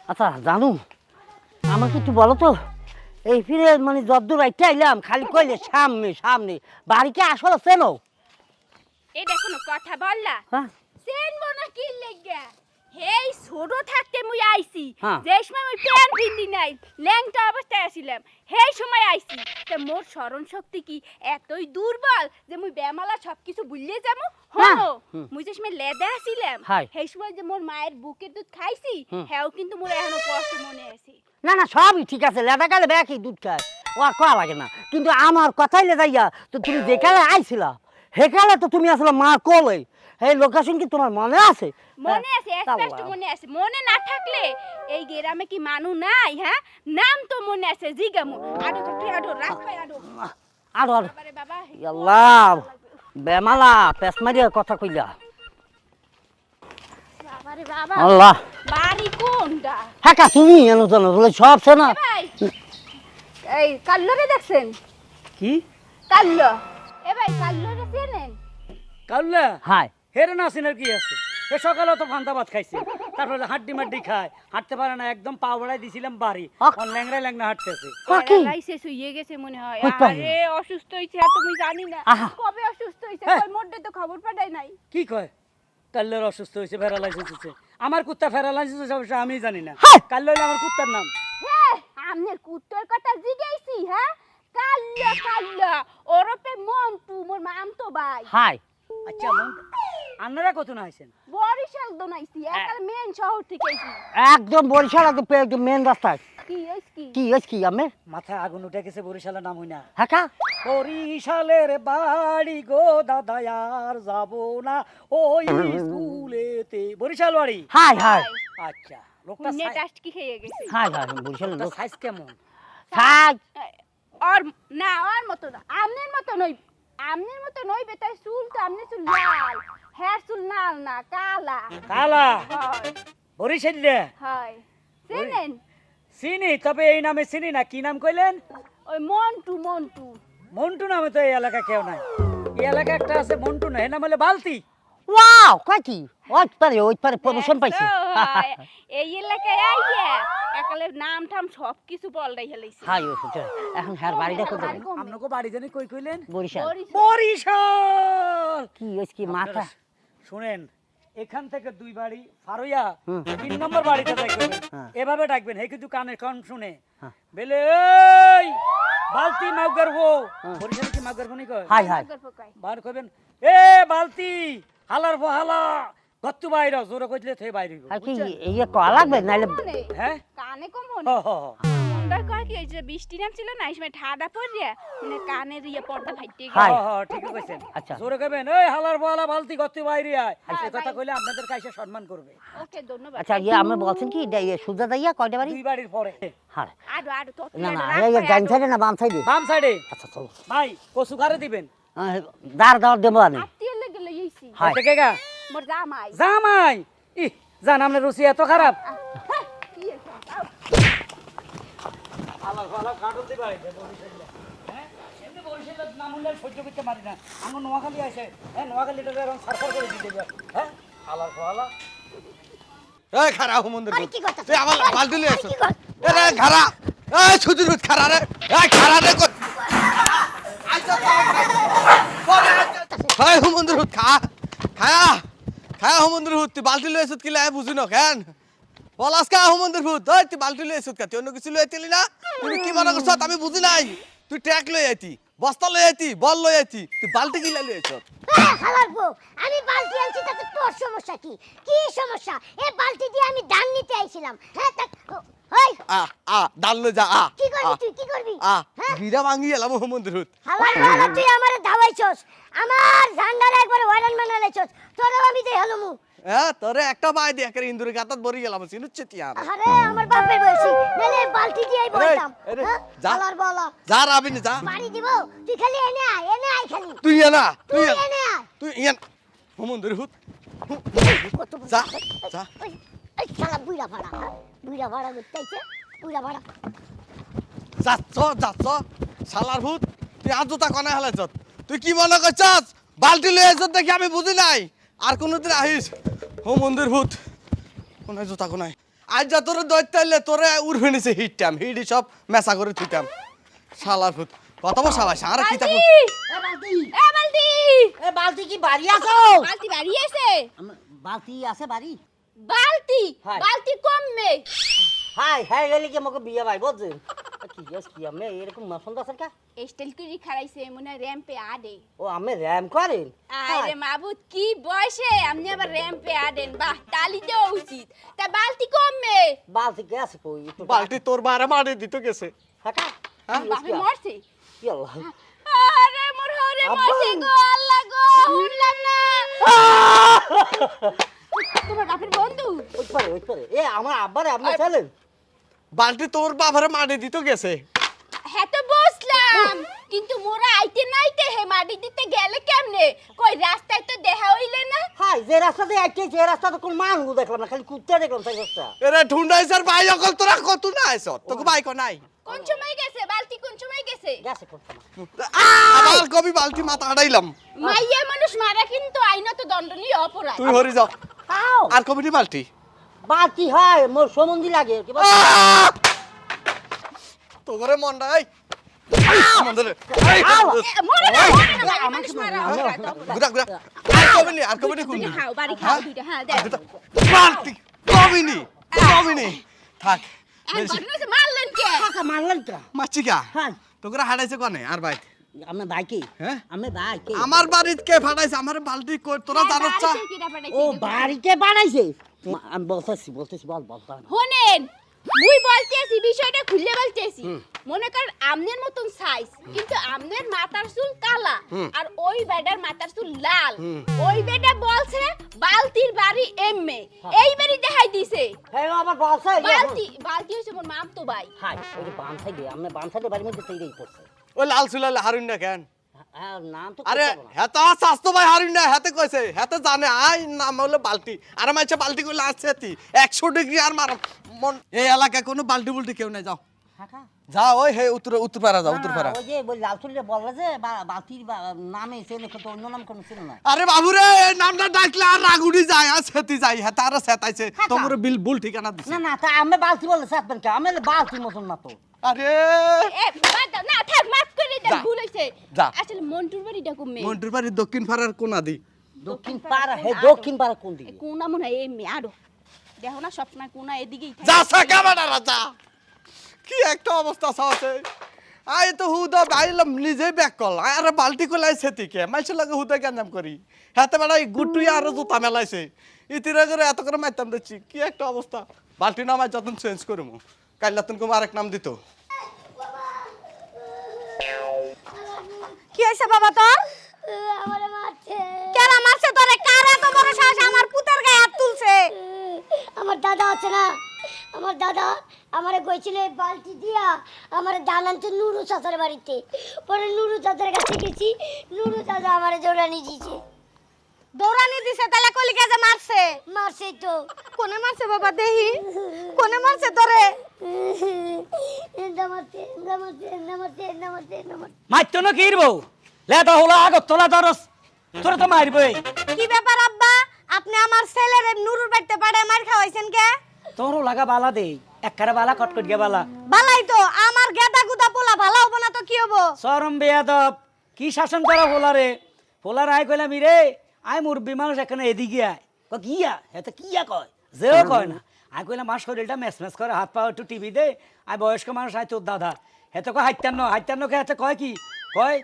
আচ্ছা জানু আমাকে একটু বলো তো এই ফিরে মানে যদ্দূর রাইতে আইলাম খালি কইলে সামনে সামনে বাড়িকে আসলে চেনো? এই দেখো না কথা বললা হ্যাঁ চেনবো না কি লেগে হেই ছোট থাকতে মুই আইছি হ্যাঁ। যে সময় মুই প্যান পিন্দি নাই ল্যাংটা অবস্থায় আছিলাম সেই সময় আইছি তে মোর স্মরণ শক্তি কি এতই দুর্বল যে মুই বেমালা সবকিছু ভুলিয়ে যাবো হ্যাঁ। হলো মুই যে সময় লেদা আছিলাম হাই। সেই সময় যে মোর মায়ের বুকের দুধ খাইছি হুম। হেও কিন্তু মোর এখনো কষ্ট মনে আছে না না সবই ঠিক আছে লেদা কালে ব্যাকি দুধ খায় ও আর কয়া লাগে না কিন্তু আমার কথাই লেদাইয়া তো তুমি যেকালে আইছিলা সেকালে তো তুমি আসলে মা কোলে এই লোকেশন কি তোমার মনে আছে? মনে আছে স্পষ্ট মনে আছে মনে না থাকলে এই গ্রামে কি মানু নাই হ্যাঁ নাম তো মনে আছে জিগামু আডো তুই আডো রাখ পাই আডো আরো আরো বাবারে বাবা আল্লাহ বেমালা পেস মারিয়া কথা কইলা বাবারে বাবা আল্লাহ বাড়ি কোনটা হ্যাঁ তুমি এনো জানো বলে সব সেনা ভাই এই কাল্লরে দেখছেন কি কাল্লো এ ভাই কাল্লরে চেনেন কাউলা হাই হেরে না সিনের কি আছে এ সকালে তো ফান্তা ভাত খাইছে তারপরে হাড্ডি মাড্ডি খায় হাঁটতে পারে না একদম পা বাড়াই দিছিলাম বাড়ি অন ল্যাংড়া ল্যাংড়া হাঁটতেছে কাকি লাইসে শুয়ে গেছে মনে হয় কই পাই? আরে অসুস্থ হইছে আর তুমি জানি না আহা। কবে অসুস্থ হইছে হ্যাঁ। কই মোড়ে তো খবর পাঠাই নাই কি কয় কাল্লের অসুস্থ হয়েছে প্যারালাইসিস হয়েছে আমার কুত্তা প্যারালাইসিস হয়েছে অবশ্য আমি জানি না হ্যাঁ। কাল্ল হইলো আমার কুত্তার নাম হ্যাঁ আমনের কুত্তর কথা জিগাইছি হ্যাঁ কাল্লা কাল্লা ওরপে মন্টু মোর মাম তো ভাই হাই আচ্ছা মন আপনারা কত না আইছেন বরিশাল দনাইছি একাল মেন শহর থেকে আইছি একদম বরিশাল একদম মেন রাস্তায় কি হইছে কি কি হয়েছে কি আমি মাথায় আগুন উঠে গেছে বরিশালের নাম হই না হ্যাঁ বরিশালের বাড়ি গো দাদা আর যাবো না ওই স্কুলেতে বরিশাল বাড়ি হাই হাই আচ্ছা লোকটা নেট আষ্ট কি খেয়ে গেছে হাই হাই বরিশালের লোক সাইজ কেমন হাই আর না আর মতো না আমনের মতো নই আমনের মতো নই বেটা চুল তো আমনের চুল লাল হ্যাঁ চুল লাল না কালা কালা হয় বরিশাল হয় চেনেন চিনি তবে এই নামে চিনি না কি নাম কইলেন ওই মন্টু মন্টু মন্টু নামে তো এই এলাকা কেউ নাই এই এলাকা একটা আছে মন্টু না এর নাম হলে বালতি ওয়াও কয় কি ওই পারে প্রমোশন পাইছে দেখছো, হয়। এই এলাকায় আইয়া একালে নাম ঠাম সব কিছু বলদাই হেলাইছে হাই ও সুতে এখন হ্যার বাড়িটা কোথায়? আপনাকে বাড়ি জানি কই কইলেন বরিশাল বরিশাল কি হয়েছে কি মাথা শুনেন এখান থেকে দুই বাড়ি ফারুইয়া হুম। 3 নম্বর বাড়িতে যাইবেন হ্যাঁ। এভাবে ডাকবেন হে কিন্তু কানে কান শুনে হ্যাঁ। বেলে এই বালতি মাউগার হো হ্যাঁ। বরিশাল কি মাউগার বনি কয় হাই হাই বার কইবেন এ বালতি হালার হালা গত্তু বাইরে জোরে কইলে থে বাইরে হইব আর কি ইয়ে কয়া লাগবে নাইলে হ্যাঁ কানে কম হ হ হ। মন্ডার কয় কি হইছে বৃষ্টি নামছিল না এই সময় ঠাডা পড়িয়া মানে কানের ইয়ে পর্দা ফাইটে হাই। হ হ ঠিকই কইছেন আচ্ছা। জোরে কইবেন এই হালার হালা বালতি গত্তু বাইরে আয় হ্যাঁ, এই কথা ভাই। কইলে আপনাদের কাছে সম্মান করবে ওকে ধন্যবাদ আচ্ছা ইয়ে আমরা বলছেন কি ইয়ে সুজা দাইয়া কয়টা বাড়ি? দুই বাড়ির পরে হ্যাঁ আডো আডো তো না না এই ডান সাইডে না বাম সাইডে? বাম সাইডে আচ্ছা চলো ভাই কসু কারে দিবেন দাঁড় দাঁড় দেবো আনি আত্মীয় লেগে লইছি হাই। থেকে গা মোর জামাই জামাই ই জান আপনার রুচি এত খারাপ কি হইছে আলার ফালা কাটল দিবা এটা বরিশালে হ্যাঁ এমনি বরিশালের নাম হলে সহ্য করতে পারি না আমার নোয়াখালী আছে হ্যাঁ নোয়াখালীটা এরকম সারফার করে দিতে দেবে হ্যাঁ আলার ফালা এই খারা হুমন্দের তুই আমার বালতি লই আইছ এ রে খারা এই সুদূর ভিত খারা রে এই খারা রে হাই হুমন্দের হুত খা খায়া খায়া হুমন্দের হুত তুই বালতি লই আইছ কি লাই বুঝি না কেন পলাস কা হুমন্দের হুত ওই তুই বালতি লই আইছ কা তুই অন্য কিছু লই আইতিলি না তুই কি মনে করছ আমি বুঝি নাই তুই ট্যাক লই আইতি বস্তা লই আইতি বল লই আইতি তুই বালতি কি লই আইছ হালার বউ আমি বালতি আনছি তাতে তোর সমস্যা কি কি সমস্যা এই বালতি দিয়ে আমি ধান নিতে আইছিলাম হ্যাঁ ওই ডাল লই যা কি করবি তুই কি করবি হ্যাঁ গিরা ভাঙি এলাম হুমন্দের হুত হালার বউ তুই আমারে ধাওয়াইছস আমার ঝান্ডারে একবার ওয়ারান বানাইছস তোরও আমি দেই হলমু হ্যাঁ তোরে একটা পাই দিয়ে একের ইন্দুরে গাতাত বরি গেলাম চিনুচ্ছে তিয়ার আরে আমার বাপের বয়সী নালে বালতি দিয়েই বলতাম এই রে, হ্যাঁ যা। হালার বলা যা রাবিনি যা বাড়ি দিব তুই খালি এনে আয় খালি তুই না তুই তুই এনে আয় তুই ইয়ান হুমন্দের হুত কত যা যা এই শালা বুইড়া ভাড়া করতেছে বুইড়া ভাড়া যাচ্ছ শালার ভূত তুই আজ জুতা কনে হেলাইছ তুই কি মনে করছস বালতি লই আইছ দেখি আমি বুঝি নাই আর কোনদিন আহিস হুমন্দের ভূত কোনায় জুতা কোনায় আজ যা তোরে দৈতাইলে তোরে উড়ে নিছে হিটটাম হিডি সব মেসা করে থুইতাম শালার ভূত কত বসা ভাই সারা কি তা বালতি এ বালতি এ বালতি এ বালতি কি বাড়ি আছো বালতি বাড়ি আছে বালতি আছে বাড়ি বালতি হাই। বালতি কমবে হাই হাই গেলি কি আমাকে বিয়ে ভাই বুঝছেন কি গেস কি আমি এরকম মাসন্দ আছে কা স্টাইল করে খারাইছে মনে হয় র্যাম্পে আডে ও আমি র্যাম করেন আরে মাবুত কি বয়সে আপনি আবার র্যাম্পে আডেন বাহ তালি দেওয়া উচিত তা বালতি কমবে বালতি কে আছে কই একটু বালতি তোর বারে মারে দিতে গেছে কাকা বাপে মরছে কি আল্লাহ আরে মোর হরে আব্বা। মরছে গো আল্লাহ গো শুনলাম না তোমার বাপের বন্ধু ওই পারে এ আমার আব্বারে আপনি চলেন বালতি তোর বাবারে মারে দিতে গেছে হ্যাঁ তো বুঝলাম কিন্তু মোরা আইতে নাইতে হে মাটি দিতে গেলে কেমনে কই রাস্তায় তো দেখা হইলে না হাই যে রাস্তাতে আইতে যে রাস্তাতে কোন মানুষ দেখলাম না খালি কুত্তা দেখলাম তাই রাস্তা এরে ঢুন্ডাইছার ভাই অকল তোরা কত না আইছ তোকে ভাই কো নাই কোন সময় গেছে বালতি কোন সময় গেছে গেছে কোন আবার কবি বালতি মাথা আড়াইলাম মাইয়া মানুষ মারা কিন্তু আইনত দণ্ডনীয় অপরাধ তুই হরি যা আও আর কবিটি বালতি বালতি হয় মোর সম্বন্ধী লাগে কি বল তোরে মন নাই মন্দরে মরে না মাইয়া মানুষ মারা অপরাধ গুরা গুরা আর কবিটি কোন তুমি খাও বাড়ি খাও দুইটা হ্যাঁ দেখ বালতি কবিনি থাক ঘটনা মারলেন কে কাকা মারলেন কা মাছিকা হ্যাঁ তোরা হারাইছে কোনে আর ভাই আমি ভাই কি হ্যাঁ আমি ভাই কি আমার বাড়িতে কে ফাটাইছে আমার বালতি কই তোরা জানোস চা ও বাড়িতে বানাইছে আমি বলতেছি বল হোনেন মুই বলতেছি বিষয়টা খুলে বলতেছি মনে কর আমনের মতন সাইজ কিন্তু আমনের মাথার চুল কালা আর ওই বেডার মাথার চুল লাল ওই বেডা বলছে বালতির বাড়ি এমএ এই বাড়ি দেখাই দিছে হ্যাঁ আমার বলছে বালতি হইছে মোর মামতো ভাই হাই ওই বাম সাইডে আমি বাম সাইডে বাড়ির মধ্যে তৈরি করছে ওই লাল সুলাল হারুন না কেন হ্যাঁ নাম তো আরে হেতা স্বাস্থ্য ভাই হারুন না হেতে কইছে হেতে জানে আই নাম হলো বালতি আর মাইছে বালতি কইলে আসছেতি 100 ডিগ্রি আর মার মন এই এলাকায় কোনো বালতি বুলতি কেউ নাই যাও কাকা যা ওই হে উত্তর পাড়া যা উত্তর পাড়া ওই যে বল লালচুলে বললে যে বালতির নামে চেনে কত অন্য নাম কোন ছিল না আরে বাবুরে এই নামটা ডাকলে আর রাগুড়ি যায় আর সেতি যায় হেতা আর সেতাইছে কাকা। তোমরা বিল ভুল ঠিকানা দিছে না না তা আমি বালতি বললে সাতবেন কে আমি বালতি মতন না তো আরে এ বাদ দাও, না থাক মাফ করে দেন যা। ভুল হইছে যা। আসলে মন্টুর বাড়িটা কমে মন্টুর বাড়ি দক্ষিণ পাড়ার কোনা দি দক্ষিণ পাড়া হে দক্ষিণ পাড়া কোন দিকে কোনা মনে হয় এমনি আরো দেখো না সবসময় কোনা এদিকেই থাকে যা সাকা বাড়া যা কি একটা অবস্থা আছে আই তো হুদা বাইলাম নিজে ব্যাক কল আরে বালতি কলাই সেতিকে মাইছে লাগে হুদা গঞ্জাম করি হাতে বেড়া গুটুই আর জুতা মেলাইছে ইতিরে করে এত করে মাইতাম দিচ্ছি কি একটা অবস্থা বালতি নামাই যতন চেঞ্জ করমু কাইলা তুমি আরেক নাম দিত কি হইছে বাবা তোর আমারে মারছে কেরা মারছে তোরে কারা তো বড় সাহস আমার পুতার গায়ে হাত তুলছে আমার দাদা আছে না আমার দাদা আমারে কইছিল এই বালতি দিয়া আমারে ধান আনতে নুরু চাচার বাড়িতে পরে নুরু চাচার কাছে গেছি নুরু চাচা আমারে জোড়ানি দিয়েছে দৌড়ানি দিছে তাহলে কলিকে যে মারছে মারছে তো কোনে মারছে বাবা দেহি কোনে মারছে তোরে নামাতে নামাতে নামাতে নামাতে নামাতে মারতো না কি বউ লেটা হলো আগত তোলা দরস তোরে তো মারবই কি ব্যাপার আব্বা আপনি আমার ছেলের নুরুর বাড়িতে পাড়ে মার খাওয়াইছেন কে তোরও লাগা বালা দেই একখারে বালা কটকট গে বালা ভালাই তো আমার গেদা গুদা পোলা ভালো হবো না তো কি হবো চরম বেয়াদব কি শাসন করা পোলারে পোলার আই কইলাম রে আই মুরব্বী মানুষ এখানে এদিকে আয় কিয়া হেতে কিয়া কয় যেও কয় না আই কইলাম আমার শরীরটা ম্যাচ করে হাত পা একটু টিভি দে আই বয়স্ক মানুষ আই তোর দাদা হেতে কয় হাইতান্ন কে হেতে কয় কি কয়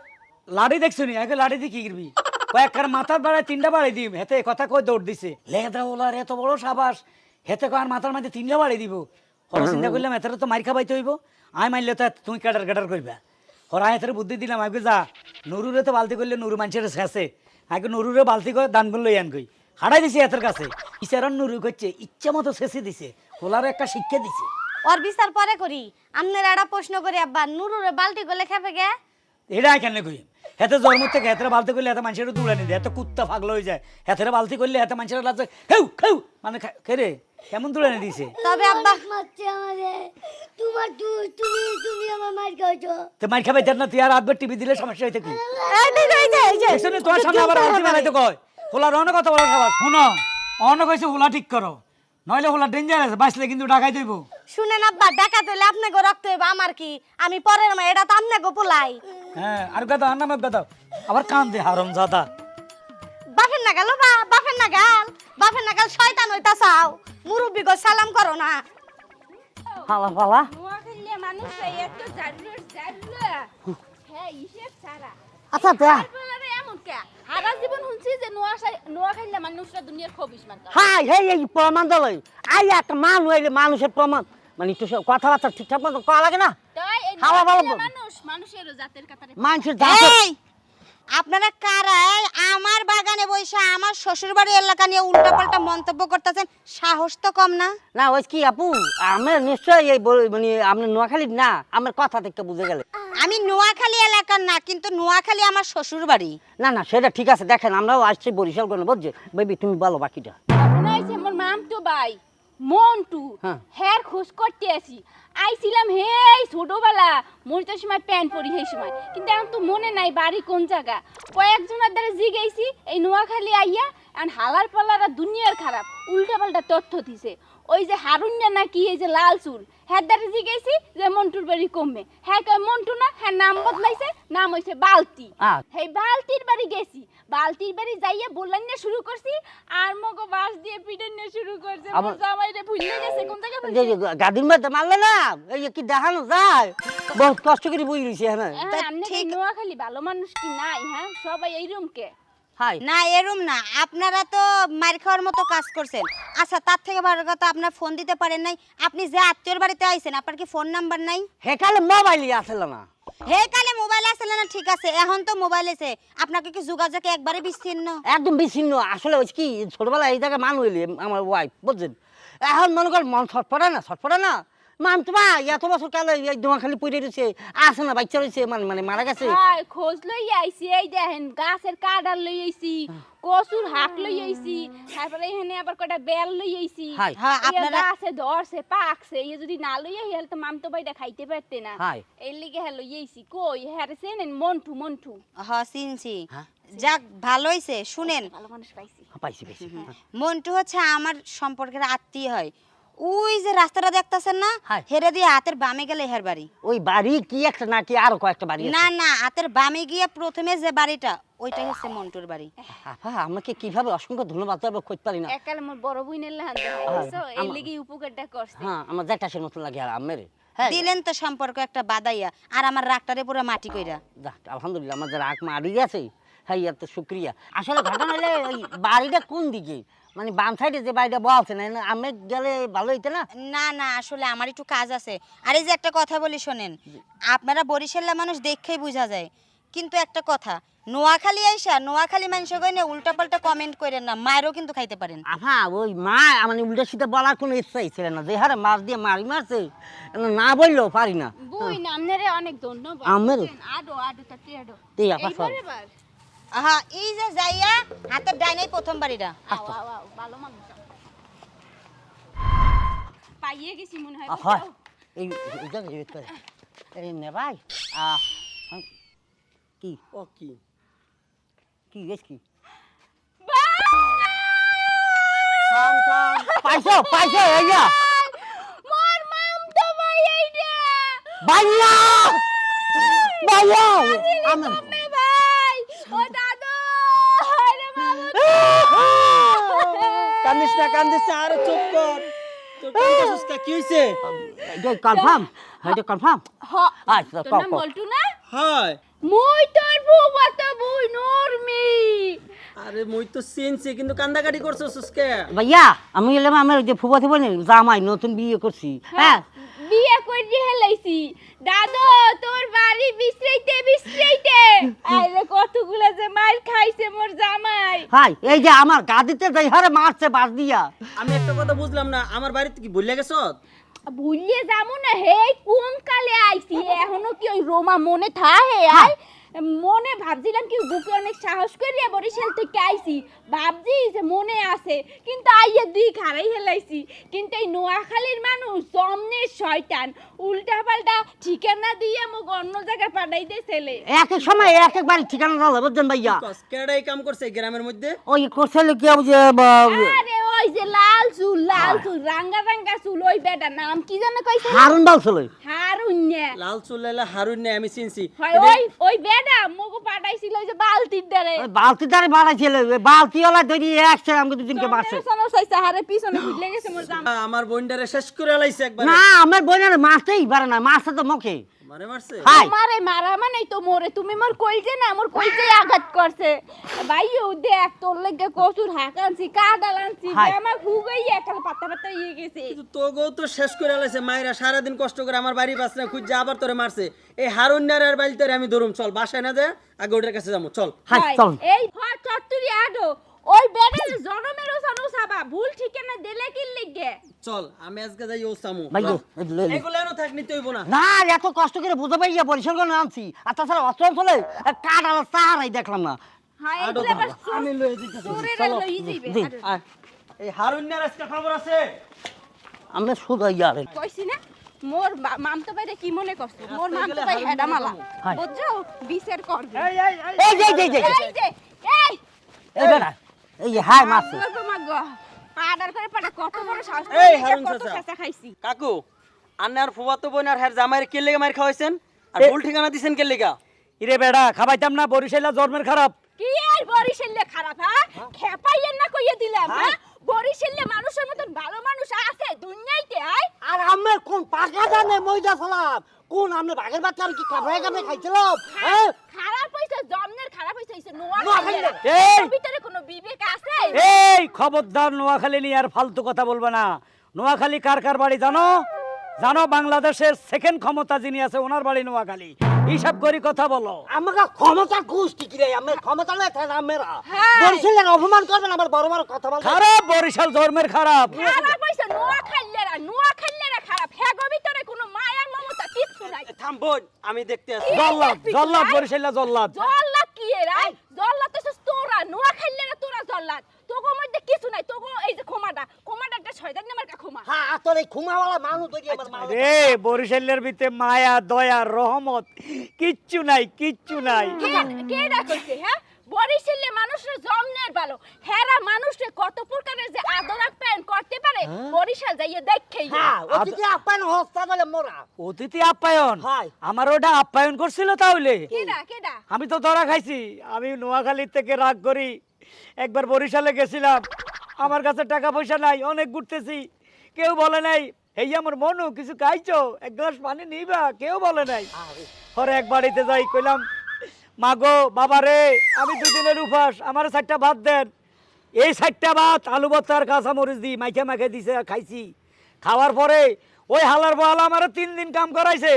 লাড়ি দেখছো নি আগে লাড়ি দিয়ে কি করবি কয় একখানে মাথার বাড়ায় 3টা বাড়ি দিম হেতে কথা কয় দৌড় দিছে লেদা ওলার এত বড় সাবাস হেতে কয় আর মাথার মাঝে 3টা বাড়ি দিব ওরা চিন্তা করলাম এতে তো মার খাবাইতে হইব আই মারলে তো তুমি কাটার করবা ওরা এতে বুদ্ধি দিলাম আগে যা নুরুরে তো বালতি করলে নুরু মানুষের শেষে আগে নুরুরে বালতি করে দান করলো ইয়ান কই হারাই দিছে এতের কাছে ইচারণ নুরু করছে ইচ্ছা মতো শেষে দিছে ওলার একটা শিক্ষা দিছে ওর বিচার পরে করি আপনার একটা প্রশ্ন করি আব্বা নুরুরে বালতি গলে খেপে গে এটা কেন কই হেতে জন্ম থেকে হেতে বালতি করলে এত মানুষের দৌড়ানি দেয় এত কুত্তা পাগল হয়ে যায় হেতে বালতি করলে এত মানুষের লাগছে খেউ খেউ মানে খেরে কেমন দৌড়ানি দিছে তবে আব্বা মারছে আমারে তুমি আমার মার খাওছো তো মার খাবাই না তুই আর রাতভর টিভি দিলে সমস্যা হইতে কি এই যে দেখছো নি, তোমার সামনে আবার বালতি মেলাইতে কয় হোলার অনেক কথা বলার খাবার শুনো অনেক কইছে হোলা ঠিক করো নইলে হলা ডেঞ্জারাস, বাঁচলে কিন্তু ঢাকাই দেব। শুনেন আব্বা, ডাকাত হইলে আপনাকে রক্ত হইব, আমার কি? আমি পরের মা, এটা তো আপনাকে পোলাই। হ্যাঁ, আর গাদা আর নামে গাদা আবার কান দে হারাম জাদা। বাপের নাগাল বা বাপের নাগাল, বাপের নাগাল শয়তান হইতা চাও, মুরব্বি গো সালাম করো না। ফালা ফালা নোয়াখালীর মানুষ এত জারুরা হ্যাঁ ইসের সারা আচ্ছা দেখ তারপরে এমন কে সারা জীবন শুনছি যে নোয়াখালীর মানুষরা দুনিয়ার খবিস মান হাই হে এই প্রমাণ দলই আই একটা মানুষ হইলে মানুষের প্রমাণ মানে একটু কথাবার্তা ঠিকঠাক মতো করা লাগে না। তাই এই হাওয়া ভালো মানুষ মানুষের জাতের কাতারে মানুষের জাতে এই আপনারা কারাই আমার বাগানে বইসা আমার শ্বশুর বাড়ি এলাকা নিয়ে উল্টাপাল্টা মন্তব্য করতেছেন, সাহস তো কম না? না ওই কি আপু আমার নিশ্চয়ই এই মানে আপনি নোয়াখালী না, আমার কথা থেকে বুঝে গেলে। আমি নোয়াখালী এলাকার না, কিন্তু নোয়াখালী আমার শ্বশুর বাড়ি। না না সেটা ঠিক আছে, দেখেন আমরাও আসছি বরিশাল করে বুঝছে বেবি, তুমি বলো বাকিটা। মনে হইছে আমার মামতো ভাই মন্টু হ্যাঁ। হ্যার খোঁজ করতে আসি আইছিলাম হেই ছোটবেলা মরতে সময় প্যান্ট পরি সেই সময়, কিন্তু এখন তো মনে নাই বাড়ি কোন জায়গা। কয়েকজনের দ্বারা জিগাইছি এই নোয়াখালী আইয়া এখন হালার পালারা দুনিয়ার খারাপ উল্টা পাল্টা তথ্য দিছে। ওই যে হারুন্যা নাকি এই যে লাল চুল হ্যাঁ দ্বারা জিগাইছি যে মন্টুর বাড়ি কমবে, হ্যাঁ কয় মন্টু না, হ্যাঁ নাম বদলাইছে, নাম হইছে বালতি। এই বালতির বাড়ি গেছি, বালতির বাড়ি যাইয়া বললেন না শুরু করছি আর মগো বাস দিয়ে পিটান না শুরু করছে। আমার জামাইরে ভুলে গেছে কোন জায়গা যে গাদির মধ্যে মারলে না এই কি দেখানো যায়, বহুত কষ্ট করে বুঝে রয়েছে। হ্যাঁ হ্যাঁ আমনে কি নোয়াখালী ভালো মানুষ কি নাই? হ্যাঁ সবাই এইরকম কে? হাই না এরম না, আপনারা তো মার খাওয়ার মতো কাজ করছেন। আচ্ছা তার থেকে বড় কথা, আপনার ফোন দিতে পারেন নাই। আপনি যে আত্মীয়র বাড়িতে আইছেন, আপনার কি ফোন নাম্বার নাই? হেকালে মোবাইলই আসলে না। হে কালে মোবাইল আসলে না, ঠিক আছে, এখন তো মোবাইল আছে, আপনাকে কি যোগাযোগ একবারে বিচ্ছিন্ন? একদম বিচ্ছিন্ন। আসলে ওই কি ছোটবেলায় এই জায়গায় মানুষ হইলে আমার ওয়াইফ বুঝছেন, এখন মনে করেন মন ছটফটা না মান তোমা এত বছর কাল এই নোয়াখালী পড়ে রয়েছে, আসে না বাচ্চা রয়েছে মানে মারা গেছে। হ্যাঁ খোঁজ লই আইছি, এই দেখেন গাছের কাঁডার লই আইছি, কচুর হাক লই আইছি, তারপরে এখানে আবার কয়টা বেল লই আইছি। হাই হ্যাঁ আপনারা আপনারা গাছে ধরছে পাকছে, এই যদি না লই আই হলে তো মামতো ভাইটা খাইতে পারতে না। হাই এই লিগে হ্যাঁ লই আইছি। কই হ্যাঁ চেনেন মন্টু? মন্টু হ্যাঁ চিনছি। হ্যাঁ? যাক ভালো হইছে। শুনেন, ভালো মানুষ পাইছি। পাইছি পাইছি। মন্টু হচ্ছে আমার সম্পর্কের আত্মীয় হয়। ওই যে রাস্তাটা দেখতাছেন না, হ্যাঁ। হেরে দিয়ে হাতের বামে গেলে হের বাড়ি। ওই বাড়ি কি একটা নাকি আরো কয়েকটা বাড়ি আছে? না না, হাতের বামে গিয়ে প্রথমে যে বাড়িটা ওইটাই হচ্ছে মন্টুর বাড়ি। আপা আমাকে কিভাবে অসংখ্য ধন্যবাদ দেবো খোঁজ পারি না। একাল মোর বড় বোনের লাহান দেখাইছো, এই আমার- লিগে উপকারটা করছে। হ্যাঁ আমার জ্যাঠাশের মতো লাগে আর আমের। হ্যাঁ দিলেন তো সম্পর্ক একটা বাদাইয়া, আর আমার রাগটারে পুরো মাটি কইরা। যাক আলহামদুলিল্লাহ আমার যারা আগ মারি গেছে, হ্যাঁ ইয়ার তো শুক্রিয়া। আসলে ঘটনা হলে ওই বাড়িটা কোন দিকে, মানে বাম সাইডে যে বাড়িটা বলছে না আমি গেলে ভালো হইতে না? না না, আসলে আমার একটু কাজ আছে। আর এই যে একটা কথা বলি শোনেন, আপনারা বরিশালের মানুষ দেখেই বোঝা যায়, কিন্তু একটা কথা, নোয়াখালী আইসা নোয়াখালী মানুষ কইনে উল্টাপাল্টা কমেন্ট করেন না, মায়েরও কিন্তু খাইতে পারেন। আফা ওই মা মানে উল্টা সিধা বলার কোনো ইচ্ছাই ছিল না, যে হারে মাছ দিয়ে মারছে না বললেও পারি না। বুই না আপনারে অনেক ধন্যবাদ। আমারও? আডো তাতে আডো এই আপা সব এইবার এবার আহা, এই যে যাইয়া হাতের ডাইনাই প্রথম বাড়িটা। আও ভালো মানুষ পাইয়ে গেছি মনে হয়। আফা এই জায়গায় ওয়েট করে এই নে ভাই কি ও কি কি গেছ কি পাইছো এই যা মোর মামতো ভাই এইটা ভাইয়া আমার মে ভাই ও দাদু আরে মামু কান্দিস না আরে চুপ কর। তোর কান্দিস কা কি হইছে? এটা কনফার্ম এটা কনফার্ম হ আচ্ছা তোর কও নাম কও বলটু না? হাই মুই তোর ফুফাতো বুই নরমি। আরে মই তো চিনছি, কিন্তু কান্দাকাটি করছস কে? ভাইয়া আমি এলাম আমার যে ফুফা থুবা নেই জামাই নতুন বিয়ে করছি। হ্যাঁ বিয়ে করে হেলাইছি দাদু, তোর বাড়ি বিশ্রাইতে আরে কতগুলা যে মার খাইছে মোর জামাই। হাই এই যে আমার গাদিতে যাই হারে মারছে বাস দিয়া। আমি একটা কথা বুঝলাম না, আমার বাড়িতে কি ভুলে গেছ? ভুলিয়ে যাবো না, হে কোন কালে আইছি এখনো কি ওই রোমা মনে থাহে? আই মনে ভাবছিলাম কি বুকে অনেক সাহস করিয়া বরিশাল থেকে আইছি, ভাবছি যে মনে আছে, কিন্তু আইয়া দুই খারাই হেলাইছি। কিন্তু এই নোয়াখালীর মানুষ মানুষ জমনে শয়তান উল্টা পাল্টা ঠিকানা দিয়ে মোক অন্য জায়গায় পাঠাই দে ছেলে এক এক সময় এক এক বাড়ি ঠিকানা দাও বুঝছেন ভাইয়া কেডা এই কাম করছে এই গ্রামের মধ্যে? ওই করছিল কি যে আরে ওই যে লাল চুল রাঙ্গা রাঙ্গা চুল ওই বেটা নাম কি জানো কইছে হারুন বলছিল হারুন না লাল চুলেলা হারুন নে আমি চিনছি। হয় ওই বেটা মোক পাঠাইছিল ওই যে বালতির দারে ওই বালতি দাঁড়ে বাড়াইছিল বালতিওয়ালা ধরি একসাথে আমাকে দুদিনকে মারছে সোনো সাইসা হারে পিছনে ভুলে গেছে মোর জাম আমার বোনটারে শেষ করে লাইছে একবার। না আমার বোনের মারতেই পারে না মারছে তো মুখে মারে মারছে? হাই তোমারে মারা মানে তো মোরে তুমি মোর কইছে না মোর কইছে আঘাত করছে ভাইও দেখ তোর লাগা কসুর হাকানছি কাদালানছি হাই। আমার হুগাই একাল পাতা পাতা ইয়ে গেছে তো গো তো শেষ করে লাইছে মাইরা সারাদিন কষ্ট করে আমার বাড়ি পাস না খুঁজে আবার তোরে মারছে। এই হারুন্নার আর বাড়িতে আমি ধরুম চল বাসায় না যায় আগে ওটার কাছে যাবো চল। হাই হয়, চল এই হয় চত্তুরি আডো ওই বেড়ের জনমেরও সানো সাবা ভুল ঠিকানা দিলে কি লিগে চল আমি আজকে যাই ও সামু। ভাই এগুলো এনো থাক নিতে হইব না। না এত কষ্ট করে বুঝে পাইয়া পরিষ্কার করে আনছি আর তাছাড়া অস্ত্র চলে কাঠ আর সাহারাই দেখলাম না হয় এগুলো আবার আমি লয়ে দিতেছি চোরের চলো। লই যাইবে জি। আয়। এই হারুন্নার আজকে খবর আছে? আমরা শুধু ইয়ারে কইছি না মোর মামতো বাইরে কি মনে করছে মোর মামতো বাই হেডা মালা হাই। বুঝছো বিচার করবে এই যে এই যে এই এই বেটা এই যে হাই মারছে তোমাগো পাডার করে পাডা কত বড় সাহস এই হারুন কত চাচা। কাঁচা খাইছি কাকু আন্নার ফুফাতো বোন আর হ্যার জামাইয়ের কে লেগে মার খাওয়াইছেন আর ভুল ঠিকানা দিছেন কে লেগা? ইরে বেড়া খাবাইতাম না বরিশাইলা জন্মের খারাপ। কি আর বরিশালে খারাপ হ্যাঁ খেপাইয়েন না কইয়ে দিলাম হ্যাঁ বরিশালে মানুষের মতন ভালো মানুষ আছে দুনিয়াইতে আয় আর আমার কোন পাকা জানে মইদা সালাম কোন আমরা বাঘের বাচ্চা আর কি কাবড়ায় কাবড়ায় খাইছিলাম হ্যাঁ খারাপ হইছে জমনের খারাপ হইছে নোয়া নোয়াখালীর। এই! ভিতরে কোনো বিবেক আছে এই খবরদার নোয়াখালী নিয়ে আর ফালতু কথা বলবে না। নোয়াখালী কার কার বাড়ি জানো? জানো বাংলাদেশের সেকেন্ড ক্ষমতা যিনি আছে ওনার বাড়ি নোয়াখালী। হিসাব করি কথা বলো। আমাকে ক্ষমতা কুস্তি কি রে আমার ক্ষমতা লয় তাই আমরা হ্যাঁ। বরিশালের অপমান করবেন আমার বড় বড় কথা বলবেন খারাপ বরিশাল জন্মের খারাপ। খারাপ হইছে নোয়াখালীরা খারাপ হেগো ভিতরে কোনো মায়া মমতা কিচ্ছু নাই থাম বোন আমি দেখতে আসি। জল্লাদ জল্লাদ বরিশাইলা জল্লাদ। জল্লাদ কি এরা জল্লাদ তো তোরা নোয়াখালীরা তোরা জল্লাদ তোগো মধ্যে কিছু নাই তোগো এই যে খোমাটা শয়তান নামের কা খোমা হ্যাঁ আর তোর এই খুমাওয়ালা মানুষ ধরি আমার মা রে বরিশালের ভিতরে মায়া দয়া রহমত কিচ্ছু নাই কিচ্ছু নাই। কেডা কইছে হ্যাঁ বরিশালে মানুষের জমনের ভালো হেরা মানুষে কত প্রকারের যে আদর আপ্যায়ন করতে পারে বরিশাল যাইয়ে দেখেই হ্যাঁ অতিথি আপ্যায়ন হস্তা বলে মোরা অতিথি আপ্যায়ন হাই। আমার ওটা আপ্যায়ন করছিল তাহলে কেডা আমি তো ধরা খাইছি। আমি নোয়াখালী থেকে রাগ করি একবার বরিশালে গেছিলাম, আমার কাছে টাকা পয়সা নাই, অনেক ঘুরতেছি, কেউ বলে নাই এই আমার মনু কিছু খাইছো এক গ্লাস পানি নিবা, কেউ বলে নাই। পরে এক বাড়িতে যাই কইলাম মাগো বাবা রে আমি দুদিনের উপাস আমার 4টা ভাত দেন। এই 4টা ভাত আলু ভর্তা আর কাঁচা মরিচ দিই মাইখে মাইখে দিছে খাইছি। খাওয়ার পরে ওই হালার বহাল আমার 3 দিন কাম করাইছে।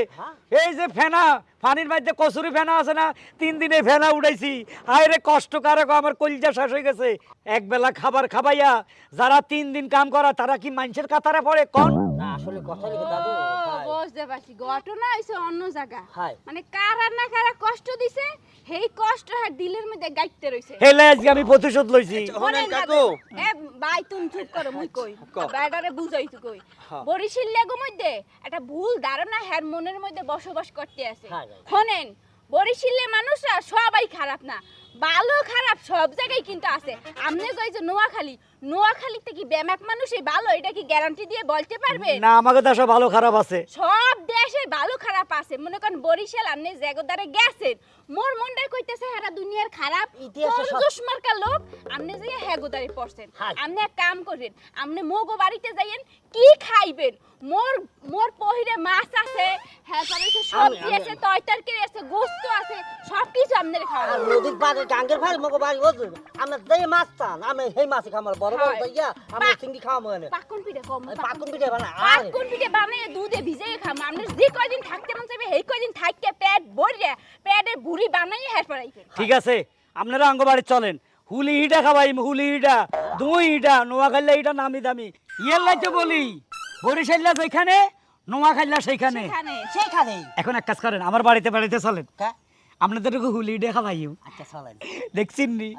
এই যে ফেনা পানির মধ্যে কচুরি ফেনা আছে না 3 দিনে ফেনা উড়াইছি। আয় রে কষ্টকারক আমার কলিজা শেষ হয়ে গেছে। একবেলা খাবার খাবাইয়া যারা 3 দিন কাম করা তারা কি মানুষের কাতারে পড়ে কোন? না আসলে কথা লিখে দাদু বুঝতে পারছি ঘটনা হইছে অন্য জায়গা হাই। মানে কারা না কারা কষ্ট দিছে সেই কষ্ট আর দিলের মধ্যে গাইতে রইছে হেলে আজকে আমি প্রতিশোধ লইছি। শোনেন কাকু এ ভাই তুমি চুপ করো মুই কই বাইডারে বুঝাই তো কই বরিশাল লেগো মধ্যে একটা ভুল ধারণা হের মনের মধ্যে বসবাস করতে আছে। শোনেন বরিশালের মানুষরা সবাই খারাপ না, ভালো খারাপ সব জায়গায় কিন্তু আছে। আমনে কই যে নোয়াখালীতে কি বেমাক মানুষই ভালো এটা কি গ্যারান্টি দিয়ে বলতে পারবে? না আমাকে দেশে ভালো খারাপ আছে। সব দেশে ভালো খারাপ আছে। মনে করেন বরিশাল আপনি জায়গাদারে গেছেন, মোর মনটাই কইতেছে হেরা দুনিয়ার খারাপ দুশ্মার্কা লোক, আপনি যে হেগোদারি পড়ছেন। আপনি এক কাম করেন, আপনি মোগো বাড়িতে যাইয়েন, কি খাইবেন? মোর পহিরে মাছ আছে, হ্যাঁ তারপরে সবজি আছে, তরকারি আছে, গোস্ত আছে, সবকিছু আপনাদের খাওয়া। আর নদীর পাড়ে গাঙ্গের ভাই মগো বাড়ি ওজন আমরা যেই মাছ টান আমি সেই মাছ খামার বড় বড় দইয়া আমরা চিংড়ি খাওয়া মানে পাকুন পিঠে কম পাকুন পিঠে বানা পাকুন পিঠে বানিয়ে দুধে ভিজিয়ে খাম। আপনি যে কয়দিন থাকতে মন চাইবে সেই কয়দিন থাকতে পেট ভরিয়ে পেটের বুড়ি বানাইয়ে হের পড়াইবেন। ঠিক আছে আপনারা অঙ্গবাড়ি চলেন, হুলি হিটা খাবাই, হুলি হিটা দুই হিটা নোয়াখালী হিটা নামি দামি ইয়ের লাইতে বলি বরিশাল্লা যেখানে নোয়াখালী সেইখানে। সেখানে এখন এক কাজ করেন আমার বাড়িতে চলেন, হ্যাঁ আপনাদের হুলি হিটা খাবাই আচ্ছা চলেন দেখছেন নি।